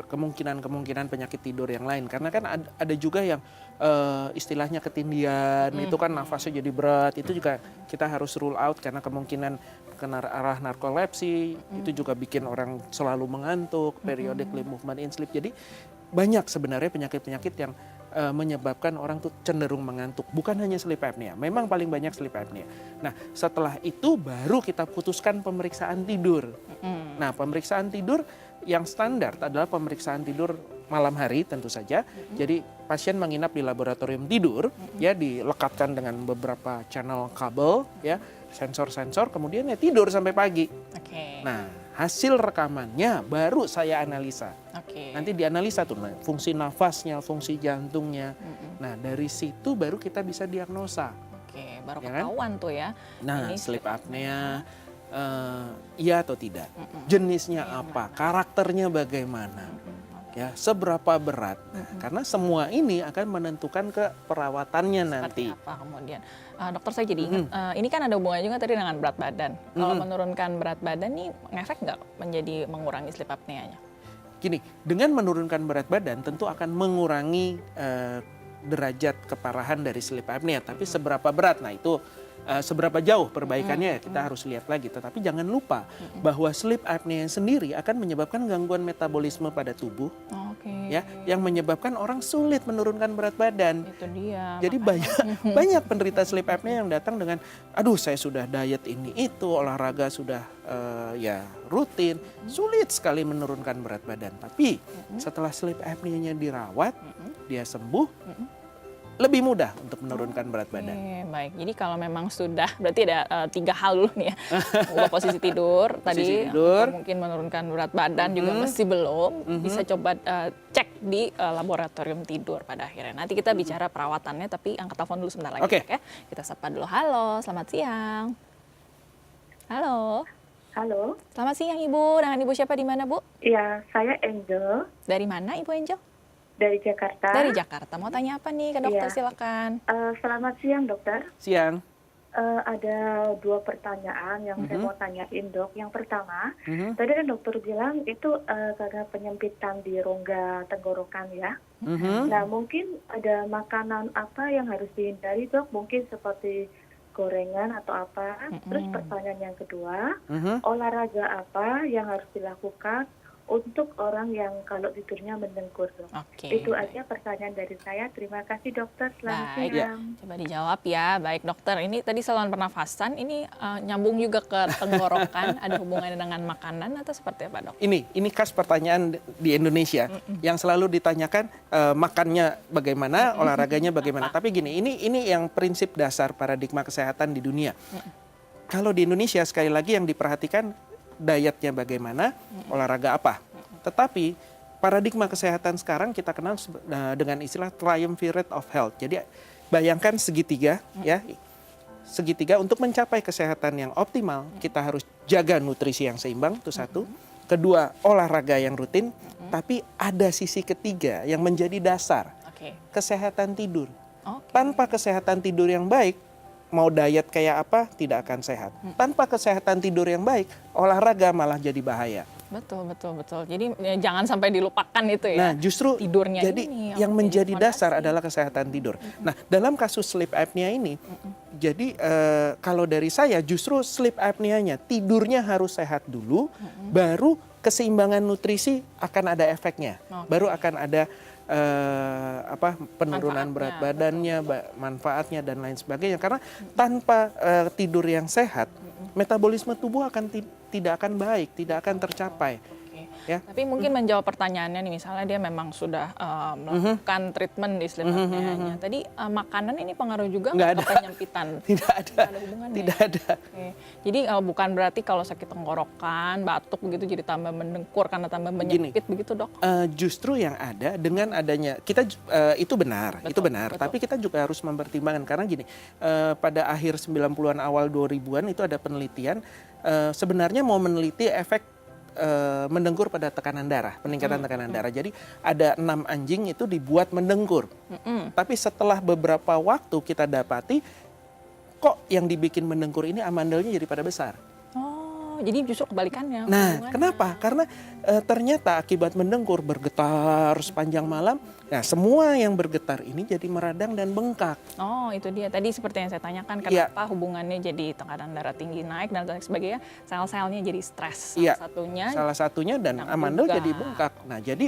kemungkinan penyakit tidur yang lain. Karena kan ada juga yang istilahnya ketindian, itu kan nafasnya jadi berat, itu juga kita harus rule out karena kemungkinan kena arah narkolepsi, itu juga bikin orang selalu mengantuk, periodically movement in sleep. Jadi banyak sebenarnya penyakit-penyakit yang menyebabkan orang tuh cenderung mengantuk. Bukan hanya sleep apnea, memang paling banyak sleep apnea. Nah, setelah itu baru kita putuskan pemeriksaan tidur. Nah, pemeriksaan tidur yang standar adalah pemeriksaan tidur malam hari tentu saja. Jadi pasien menginap di laboratorium tidur, ya dilekatkan dengan beberapa channel kabel, ya sensor-sensor, kemudian ya tidur sampai pagi. Nah, hasil rekamannya baru saya analisa. Nanti dianalisa tuh fungsi nafasnya, fungsi jantungnya. Nah, dari situ baru kita bisa diagnosa. Baru Ya kan? ketahuan tuh ya. Nah, Ini sleep apnea iya atau tidak? Jenisnya apa? Karakternya bagaimana? Ya, seberapa berat? Karena semua ini akan menentukan ke perawatannya nanti. Seperti apa kemudian? Dokter saya jadi ingat, ini kan ada hubungannya juga tadi dengan berat badan. Kalau menurunkan berat badan nih ngefek nggak menjadi mengurangi sleep apnea-nya? Gini, dengan menurunkan berat badan tentu akan mengurangi derajat keparahan dari sleep apnea. Tapi seberapa berat, nah itu seberapa jauh perbaikannya kita harus lihat lagi. Tetapi jangan lupa bahwa sleep apnea sendiri akan menyebabkan gangguan metabolisme pada tubuh, ya, yang menyebabkan orang sulit menurunkan berat badan. Itu dia. Jadi banyak penderita sleep apnea yang datang dengan, aduh saya sudah diet ini itu, olahraga sudah ya rutin, sulit sekali menurunkan berat badan. Tapi setelah sleep apnea-nya dirawat, dia sembuh, lebih mudah untuk menurunkan berat badan. Oke, baik. Jadi kalau memang sudah, berarti ada 3 hal dulu nih ya. Ubah posisi tidur, tadi tidur. atau mungkin menurunkan berat badan juga masih belum. Bisa coba cek di laboratorium tidur pada akhirnya. Nanti kita bicara perawatannya, tapi angkat telepon dulu sebentar lagi. Oke. Ya. Kita sapa dulu. Halo, selamat siang. Halo. Halo, Selamat siang Ibu. Dengan Ibu siapa di mana Bu? ya saya Angel Dari mana Ibu Angel? dari Jakarta. Dari Jakarta. Mau tanya apa nih ke dokter? Iya. Silakan. Selamat siang dokter. Siang. Ada 2 pertanyaan yang saya mau tanyain dok. Yang pertama, Mhm. tadi kan dokter bilang itu karena penyempitan di rongga tenggorokan ya. Mhm. Nah mungkin ada makanan apa yang harus dihindari dok? Mungkin seperti gorengan atau apa. Terus pertanyaan yang kedua, Mhm. olahraga apa yang harus dilakukan untuk orang yang kalau tidurnya mendengkur dok? Oke. Itu aja pertanyaan dari saya. Terima kasih dokter. Selamat Baik, siang. coba dijawab ya. Baik dokter, ini tadi saluran pernafasan, ini nyambung juga ke tenggorokan, ada hubungannya dengan makanan atau seperti apa dok? Ini khas pertanyaan di Indonesia yang selalu ditanyakan makannya bagaimana, olahraganya bagaimana. Tapi gini, ini yang prinsip dasar paradigma kesehatan di dunia. Kalau di Indonesia sekali lagi yang diperhatikan dietnya bagaimana, olahraga apa. Tetapi paradigma kesehatan sekarang kita kenal dengan istilah triumvirate of health. Jadi bayangkan segitiga ya. Segitiga untuk mencapai kesehatan yang optimal, kita harus jaga nutrisi yang seimbang, itu satu. Kedua, olahraga yang rutin, tapi ada sisi ketiga yang menjadi dasar, Oke. kesehatan tidur. Oke. Tanpa kesehatan tidur yang baik, mau diet kayak apa tidak akan sehat. Tanpa kesehatan tidur yang baik, olahraga malah jadi bahaya. Betul, betul, betul. Jadi jangan sampai dilupakan itu ya. Nah, justru tidurnya jadi ini yang menjadi fondasi. dasar adalah kesehatan tidur. Nah, dalam kasus sleep apnea ini, jadi kalau dari saya justru sleep apnea-nya tidurnya harus sehat dulu, baru keseimbangan nutrisi akan ada efeknya, baru akan ada penurunan berat badannya, manfaatnya dan lain sebagainya. Karena tanpa tidur yang sehat, metabolisme tubuh tidak akan baik, tidak akan tercapai. Ya. Tapi mungkin menjawab pertanyaannya nih, misalnya dia memang sudah melakukan treatment di sleep apnea-nya. Tadi makanan ini pengaruh juga nggak ke penyempitan? Tidak ada. Nggak ada hubungannya. Tidak ada. Oke. Jadi bukan berarti kalau sakit tenggorokan, batuk begitu jadi tambah mendengkur karena tambah menyempit begitu dok? Justru yang ada dengan adanya kita itu benar, Betul, itu benar. betul. Tapi kita juga harus mempertimbangkan karena gini, pada akhir 90-an awal 2000-an itu ada penelitian sebenarnya mau meneliti efek mendengkur pada tekanan darah, peningkatan tekanan darah. Jadi ada 6 anjing itu dibuat mendengkur. Tapi setelah beberapa waktu kita dapati kok yang dibikin mendengkur ini amandelnya jadi pada besar. Oh, jadi justru kebalikannya. Nah, hubungannya. kenapa? Karena ternyata akibat mendengkur bergetar sepanjang malam, nah semua yang bergetar ini jadi meradang dan bengkak. Oh, itu dia. Tadi seperti yang saya tanyakan, Iya. kenapa hubungannya jadi tekanan darah tinggi naik dan lain sebagainya, sel-selnya jadi stres. Iya. Salah Satunya dan yang amandel juga. jadi bengkak. Nah, jadi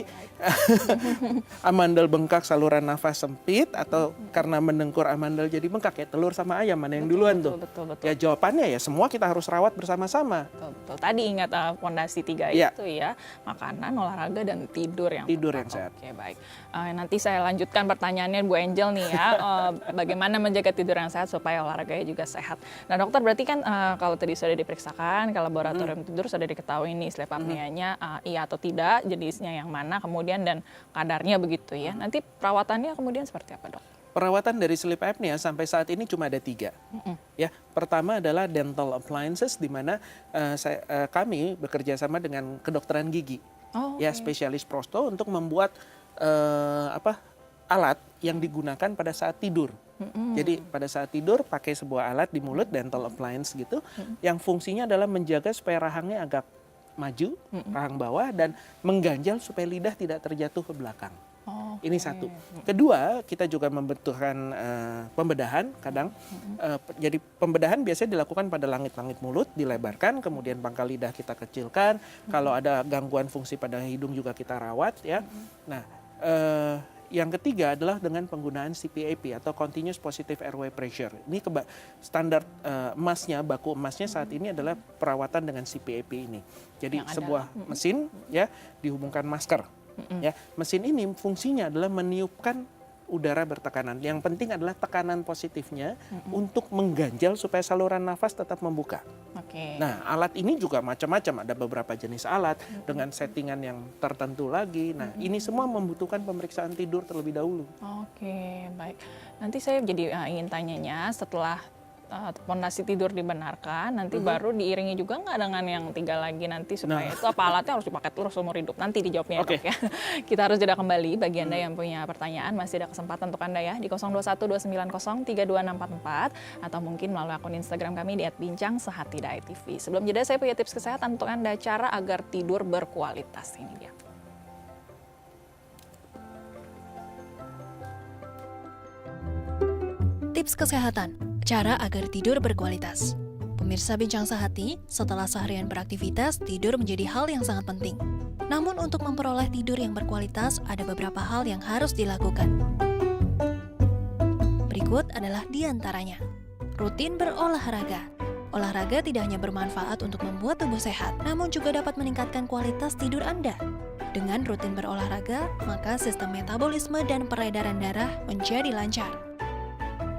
amandel bengkak, saluran nafas sempit atau karena mendengkur amandel jadi bengkak, ya telur sama ayam mana yang duluan tuh? Betul. Ya jawabannya ya semua kita harus rawat bersama-sama. Betul. Tadi ingat fondasi 3 Iya. itu ya, makanan, olahraga, dan tidur yang sehat. Oke, baik. Nanti saya lanjutkan pertanyaannya Bu Angel nih ya, bagaimana menjaga tidur yang sehat supaya olahraganya juga sehat. Nah dokter, berarti kan kalau tadi sudah diperiksakan, kalau laboratorium tidur sudah diketahui nih sleep apnea-nya iya atau tidak, jenisnya yang mana, kemudian dan kadarnya begitu ya. Nanti perawatannya kemudian seperti apa dok? Perawatan dari sleep apnea sampai saat ini cuma ada 3. Ya, pertama adalah dental appliances, di mana kami bekerja sama dengan kedokteran gigi, ya spesialis prosto untuk membuat alat yang digunakan pada saat tidur. Jadi pada saat tidur pakai sebuah alat di mulut, dental appliance gitu, yang fungsinya adalah menjaga supaya rahangnya agak maju, rahang bawah, dan mengganjal supaya lidah tidak terjatuh ke belakang. Oh, Ini satu. Kedua, kita juga membutuhkan pembedahan kadang. Jadi pembedahan biasanya dilakukan pada langit-langit mulut, dilebarkan, kemudian pangkal lidah kita kecilkan. Kalau ada gangguan fungsi pada hidung juga kita rawat ya. Nah, yang ketiga adalah dengan penggunaan CPAP atau Continuous Positive Airway Pressure. Ini standar emasnya, baku emasnya saat ini adalah perawatan dengan CPAP ini. Jadi sebuah mesin ya dihubungkan masker. Ya, mesin ini fungsinya adalah meniupkan udara bertekanan. Yang penting adalah tekanan positifnya untuk mengganjal supaya saluran nafas tetap membuka. Oke. Nah, alat ini juga macam-macam. Ada beberapa jenis alat dengan settingan yang tertentu lagi. Nah, ini semua membutuhkan pemeriksaan tidur terlebih dahulu. Oke, baik. Nanti saya jadi ingin tanyanya setelah pondasi tidur dibenarkan, nanti baru diiringi juga nggak dengan yang 3 lagi nanti supaya itu apa alatnya harus dipakai terus seumur hidup? Nanti dijawabnya ya, Dok ya. Kita harus jeda kembali. Bagi Anda yang punya pertanyaan masih ada kesempatan untuk Anda ya di 0212903044 atau mungkin melalui akun Instagram kami di @bincang_sehati.tv. Sebelum jeda saya punya tips kesehatan untuk Anda cara agar tidur berkualitas. Ini dia. Tips kesehatan, cara agar tidur berkualitas. Pemirsa Bincang Sehati, setelah seharian beraktivitas, tidur menjadi hal yang sangat penting. Namun untuk memperoleh tidur yang berkualitas, ada beberapa hal yang harus dilakukan. Berikut adalah di antaranya. Rutin berolahraga. Olahraga tidak hanya bermanfaat untuk membuat tubuh sehat, namun juga dapat meningkatkan kualitas tidur Anda. Dengan rutin berolahraga, maka sistem metabolisme dan peredaran darah menjadi lancar.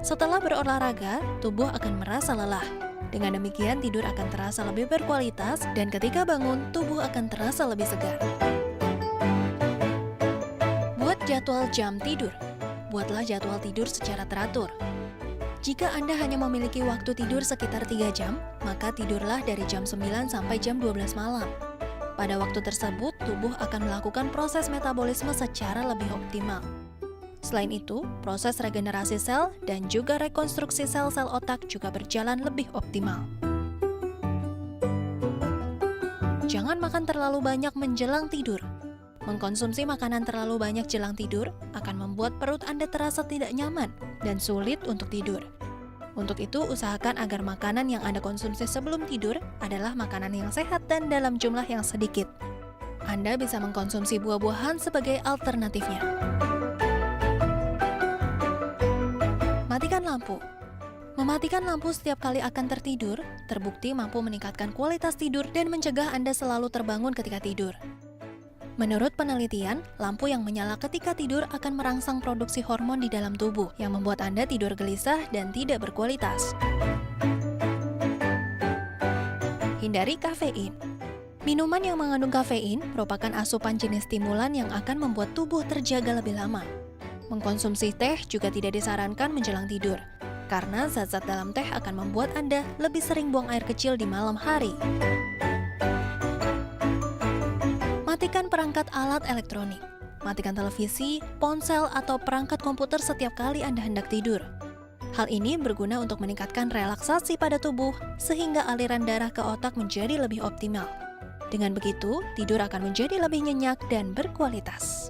Setelah berolahraga, tubuh akan merasa lelah. Dengan demikian, tidur akan terasa lebih berkualitas dan ketika bangun, tubuh akan terasa lebih segar. Buat jadwal jam tidur. Buatlah jadwal tidur secara teratur. Jika Anda hanya memiliki waktu tidur sekitar 3 jam, maka tidurlah dari jam 9 sampai jam 12 malam. Pada waktu tersebut, tubuh akan melakukan proses metabolisme secara lebih optimal. Selain itu, proses regenerasi sel dan juga rekonstruksi sel-sel otak juga berjalan lebih optimal. Jangan makan terlalu banyak menjelang tidur. Mengkonsumsi makanan terlalu banyak jelang tidur akan membuat perut Anda terasa tidak nyaman dan sulit untuk tidur. Untuk itu, usahakan agar makanan yang Anda konsumsi sebelum tidur adalah makanan yang sehat dan dalam jumlah yang sedikit. Anda bisa mengkonsumsi buah-buahan sebagai alternatifnya. Matikan lampu. Mematikan lampu setiap kali akan tertidur, terbukti mampu meningkatkan kualitas tidur dan mencegah Anda selalu terbangun ketika tidur. Menurut penelitian, lampu yang menyala ketika tidur akan merangsang produksi hormon di dalam tubuh yang membuat Anda tidur gelisah dan tidak berkualitas. Hindari kafein. Minuman yang mengandung kafein merupakan asupan jenis stimulan yang akan membuat tubuh terjaga lebih lama. Mengkonsumsi teh juga tidak disarankan menjelang tidur, karena zat-zat dalam teh akan membuat Anda lebih sering buang air kecil di malam hari. Matikan perangkat alat elektronik. Matikan televisi, ponsel, atau perangkat komputer setiap kali Anda hendak tidur. Hal ini berguna untuk meningkatkan relaksasi pada tubuh, sehingga aliran darah ke otak menjadi lebih optimal. Dengan begitu, tidur akan menjadi lebih nyenyak dan berkualitas.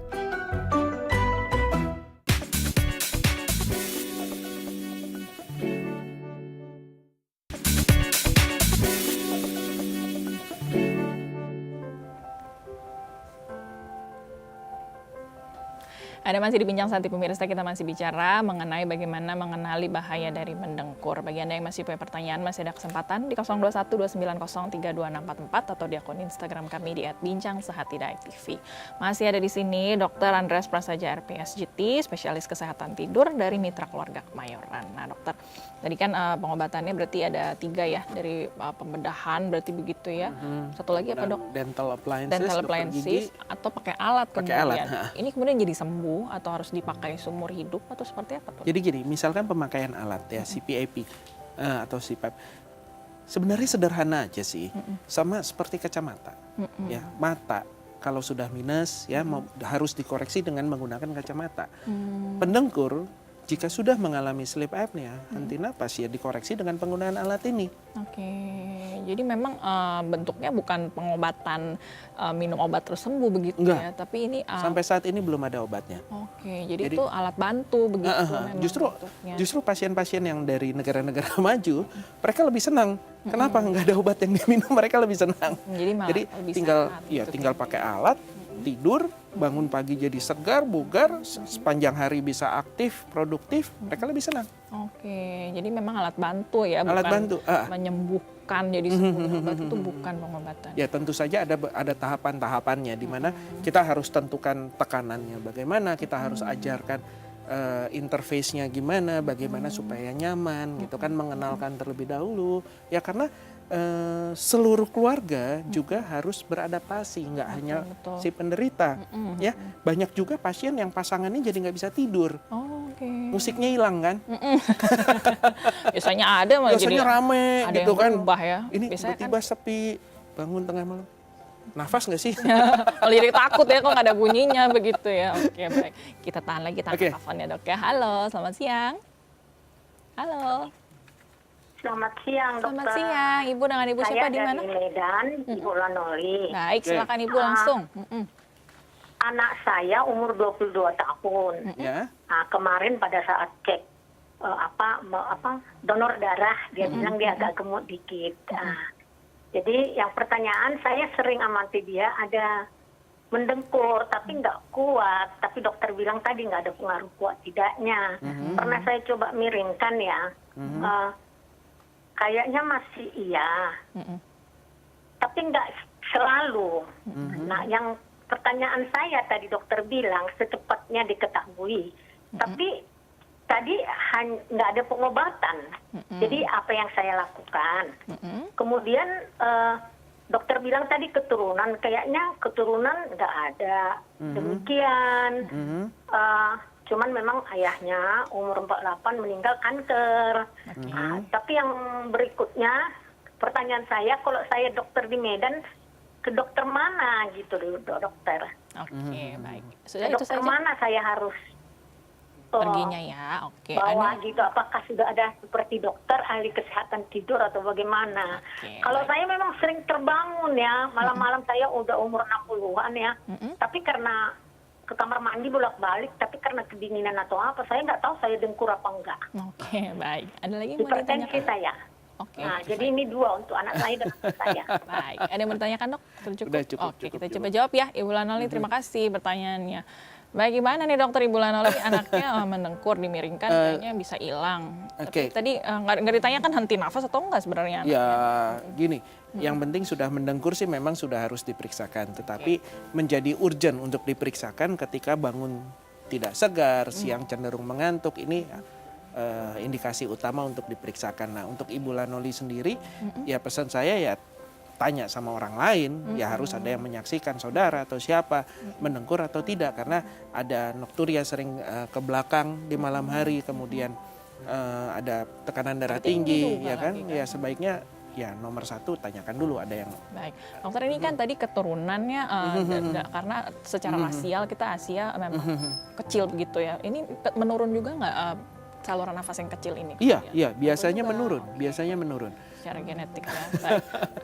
Ada masih di Bincang Sehati pemirsa, kita masih bicara mengenai bagaimana mengenali bahaya dari mendengkur. Bagi Anda yang masih punya pertanyaan, masih ada kesempatan di 0212903244 atau di akun Instagram kami di @bincang_sehati.tv. Masih ada di sini Dr. Andreas Prasaja RPSGT, spesialis kesehatan tidur dari Mitra Keluarga Kemayoran. Nah dokter, tadi kan pengobatannya berarti ada 3 ya, dari pembedahan berarti begitu ya. Satu lagi apa dok? Dental appliances, Dental dokter gigi. appliances atau pakai alat Pakai kemudian. alat, Ini kemudian jadi sembuh atau harus dipakai seumur hidup atau seperti apa tuh? Jadi gini, misalkan pemakaian alat ya, CPAP atau CPAP, sebenarnya sederhana aja sih, sama seperti kacamata. Ya, mata kalau sudah minus ya harus dikoreksi dengan menggunakan kacamata. Pendengkur jika sudah mengalami sleep apnea, henti napas ya dikoreksi dengan penggunaan alat ini. Oke, Jadi memang bentuknya bukan pengobatan minum obat terus sembuh begitu Enggak. ya, tapi ini Sampai saat ini belum ada obatnya. oke, jadi Jadi- itu alat bantu begitu memang bentuknya. Justru pasien-pasien yang dari negara-negara maju, mereka lebih senang. Kenapa nggak ada obat yang diminum? Mereka lebih senang. Jadi malah Jadi lebih tinggal sehat ya gitu tinggal kan. pakai alat, tidur, bangun pagi jadi segar, bugar, sepanjang hari bisa aktif, produktif, mereka lebih senang. Oke, jadi memang alat bantu ya, Alat bukan bantu, menyembuhkan jadi sembuh. Obat itu bukan pengobatan. Ya tentu saja ada tahapan-tahapannya di mana kita harus tentukan tekanannya bagaimana, kita harus ajarkan interface-nya gimana, bagaimana supaya nyaman gitu kan, mengenalkan terlebih dahulu. Ya karena seluruh keluarga juga harus beradaptasi, nggak hanya betul. si penderita. Ya banyak juga pasien yang pasangannya jadi nggak bisa tidur, Oh, oke. musiknya hilang kan, Biasanya ada malah jadi biasanya rame ada gitu yang kan. berubah ya. Ini Biasanya tiba-tiba sepi, bangun tengah malam. Nafas nggak sih? Melirik takut ya kok nggak ada bunyinya begitu ya. Oke, baik. Kita tahan lagi, kita Oke. angkat teleponnya Dok ya. Halo, selamat siang. Halo, Selamat siang, dokter. selamat siang. Ibu dengan Ibu Saya siapa di mana? dari Medan, Ibu Lanoli. Baik, Oke. silakan Ibu langsung. Anak saya umur 22 tahun. Ya. Nah, kemarin pada saat cek donor darah, dia bilang dia agak gemuk dikit. Nah, jadi yang pertanyaan saya sering amati dia ada mendengkur tapi nggak kuat. Tapi dokter bilang tadi nggak ada pengaruh kuat tidaknya. Pernah saya coba miringkan ya. Kayaknya masih iya. Tapi nggak selalu. Nah, yang pertanyaan saya tadi dokter bilang secepatnya diketahui. Tapi tadi nggak ada pengobatan. Jadi apa yang saya lakukan? Kemudian dokter bilang tadi keturunan, kayaknya keturunan nggak ada. Demikian. Cuman memang ayahnya umur 48 meninggal kanker. Nah, tapi yang berikutnya pertanyaan saya, kalau saya dokter di Medan, ke dokter mana gitu dokter? Oke, baik. Ke Sudah itu dokter saja mana saya harus perginya ya. Oke. bawa Anda- gitu? Apakah sudah ada seperti dokter ahli kesehatan tidur atau bagaimana? Oke, Kalau baik. saya memang sering terbangun ya, malam-malam saya udah umur 60-an ya. Tapi karena ke kamar mandi bolak-balik, tapi karena kedinginan atau apa, saya nggak tahu saya dengkur apa enggak. Oke, baik. Ada lagi yang mau Hipertensi ditanyakan? saya. Oke. Nah, jadi ini dua untuk anak saya dan anak saya. Baik, ada yang bertanyakan dok? Udah cukup, Oke, cukup, kita cukup. coba jawab ya. Ibu Lanoli, terima kasih pertanyaannya. Baik, gimana nih dokter Ibu Lanoli? Anaknya mendengkur, dimiringkan, kayaknya bisa hilang. Oke. Tapi tadi nggak ditanyakan henti nafas atau enggak sebenarnya anaknya? Ya gini, yang penting sudah mendengkur sih memang sudah harus diperiksakan. Tetapi menjadi urgent untuk diperiksakan ketika bangun tidak segar, siang cenderung mengantuk. Ini indikasi utama untuk diperiksakan. Nah untuk Ibu Lanoli sendiri, ya pesan saya ya tanya sama orang lain, ya harus ada yang menyaksikan saudara atau siapa mendengkur atau tidak. Karena ada nokturia sering ke belakang di malam hari, kemudian ada tekanan darah tinggi, juga ya kan? lagi kan. Ya sebaiknya ya nomor satu tanyakan dulu ada yang Baik, dokter ini kan tadi keturunannya karena secara rasial kita Asia memang kecil begitu ya. Ini menurun juga nggak saluran nafas yang kecil ini? iya biasanya juga. menurun, biasanya menurun. Secara genetik ya. Baik.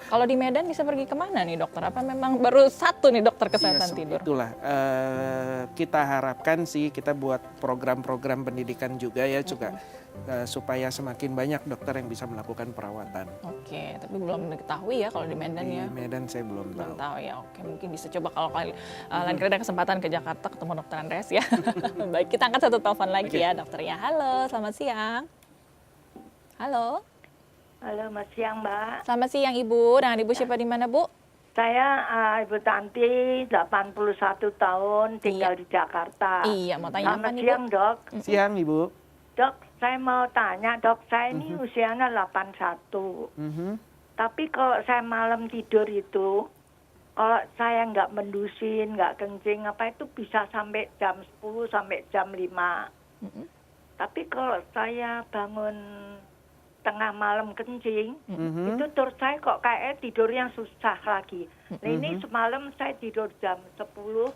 Kalau di Medan bisa pergi kemana nih dokter? Apa memang baru satu nih dokter kesehatan Iya, tidur? Itulah kita harapkan sih kita buat program-program pendidikan juga ya juga supaya semakin banyak dokter yang bisa melakukan perawatan. Oke, tapi belum diketahui ya kalau di Medan Di ya. Medan saya belum Belum tahu. tahu ya. Oke, mungkin bisa coba kalau lain kali ada kesempatan ke Jakarta ketemu dokter Andreas ya. Baik, kita angkat satu telepon lagi Oke. ya dokter ya. Halo, selamat siang. Halo, Halo, Mas siang, Mbak. selamat siang Ibu. Dengan Ibu siapa di mana Bu? Saya Ibu Tanti, 81 tahun, tinggal di Jakarta. Iya, mau tanya apa Selamat nih Bu? siang, Dok. Siang Ibu. Dok, saya mau tanya, Dok, saya ini usianya 81. Tapi kalau saya malam tidur itu, kalau saya nggak mendusin, nggak kencing, apa itu bisa sampai jam 10 sampai jam 5. Tapi kalau saya bangun tengah malam kencing, itu terus saya kok kayak tidur yang susah lagi. Nah ini semalam saya tidur jam 10,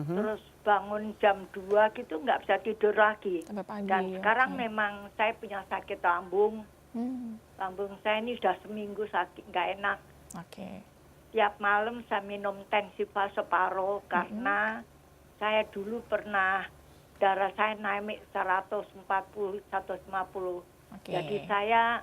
terus bangun jam 2 gitu nggak bisa tidur lagi. Sampai pagi. Dan ya. sekarang memang saya punya sakit lambung, Lambung saya ini sudah seminggu sakit, nggak enak. Oke. Tiap malam saya minum Tensiva separuh karena saya dulu pernah darah saya naik 140, 150. Oke. Jadi saya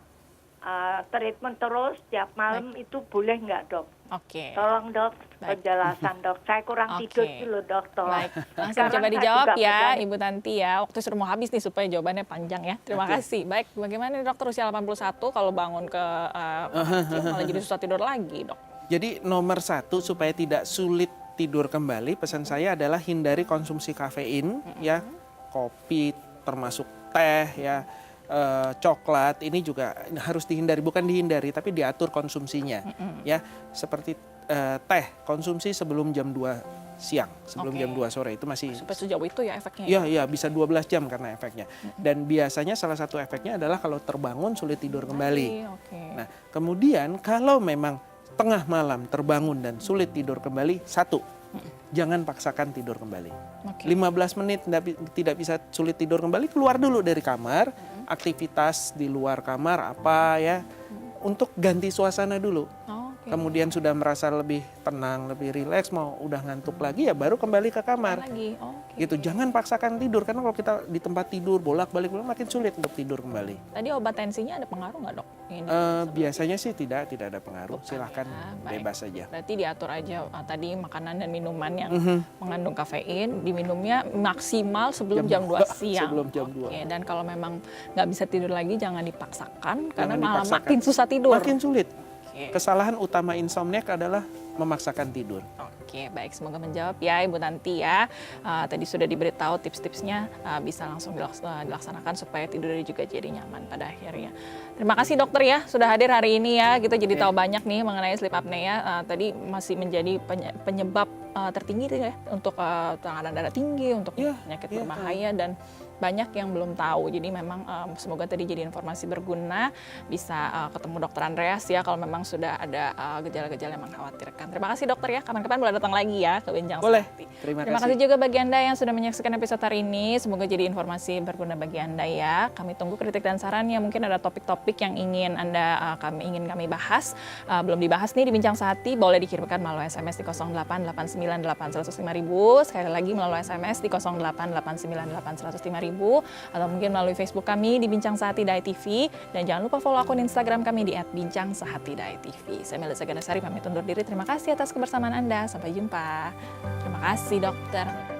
treatment terus tiap malam itu boleh nggak dok? Oke. Tolong dok, Baik. penjelasan dok. Saya kurang Oke. tidur dulu dok, tolong. Baik, langsung Sekarang coba saya dijawab juga ya pegang- Ibu Tanti ya. Waktu sudah mau habis nih supaya jawabannya panjang ya. Terima Oke. kasih. Baik, bagaimana nih dokter usia 81 kalau bangun ke malah jadi susah tidur lagi dok? Jadi nomor satu supaya tidak sulit tidur kembali, pesan saya adalah hindari konsumsi kafein, ya, kopi termasuk teh, ya, coklat ini juga harus dihindari, bukan dihindari tapi diatur konsumsinya, ya, seperti teh konsumsi sebelum jam 2 siang, sebelum Oke. jam 2 sore itu masih. Sampai sejauh itu ya efeknya? Iya, iya, bisa 12 jam karena efeknya. Dan biasanya salah satu efeknya adalah kalau terbangun sulit tidur kembali. Oke. Nah, kemudian kalau memang tengah malam terbangun dan sulit tidur kembali, satu, jangan paksakan tidur kembali. Oke. 15 menit tidak bisa sulit tidur kembali, keluar dulu dari kamar, aktivitas di luar kamar apa ya, untuk ganti suasana dulu. Oh, oke. Kemudian sudah merasa lebih tenang, lebih rileks, mau udah ngantuk lagi ya baru kembali ke kamar. Lagi. Oh, oke. Gitu, jangan paksakan tidur karena kalau kita di tempat tidur bolak-balik makin sulit untuk tidur kembali. Tadi obat tensinya ada pengaruh nggak dok? Ini Biasanya sih tidak ada pengaruh. Bukan Silahkan ya, baik. bebas saja. Berarti diatur aja tadi makanan dan minuman yang mengandung kafein, diminumnya maksimal sebelum jam 2 siang. Sebelum jam 2. Oke, dan kalau memang nggak bisa tidur lagi jangan dipaksakan karena Jangan malah dipaksakan. makin susah tidur. Makin sulit. Oke. Kesalahan utama insomniak adalah memaksakan tidur. Oke, baik. Semoga menjawab ya Ibu Tanti ya. Tadi sudah diberitahu tips-tipsnya, bisa langsung dilaksanakan supaya tidurnya juga jadi nyaman pada akhirnya. Terima kasih dokter ya sudah hadir hari ini ya. Kita jadi tahu banyak nih mengenai sleep apnea. Tadi masih menjadi penyebab tertinggi ya untuk tekanan darah tinggi, untuk Iya, penyakit iya, berbahaya dan banyak yang belum tahu. Jadi memang semoga tadi jadi informasi berguna, bisa ketemu dokter Andreas ya kalau memang sudah ada gejala-gejala yang mengkhawatirkan. Terima kasih dokter ya, kapan-kapan boleh datang lagi ya ke Bincang Boleh. Sakti. Terima Terima kasih juga bagi Anda yang sudah menyaksikan episode hari ini. Semoga jadi informasi berguna bagi Anda ya. Kami tunggu kritik dan sarannya. Mungkin ada topik-topik yang ingin kami bahas. Belum dibahas nih di Bincang Sehati, boleh dikirimkan melalui SMS di 08898105.000. Sekali lagi melalui SMS di 08898105.000 atau mungkin melalui Facebook kami di Bincang Sehati Dai TV. Dan jangan lupa follow akun Instagram kami di @bincangsehatidai.tv. Saya Melisa Gandasari pamit undur diri. Terima kasih atas kebersamaan Anda. Sampai jumpa. Terima kasih dokter.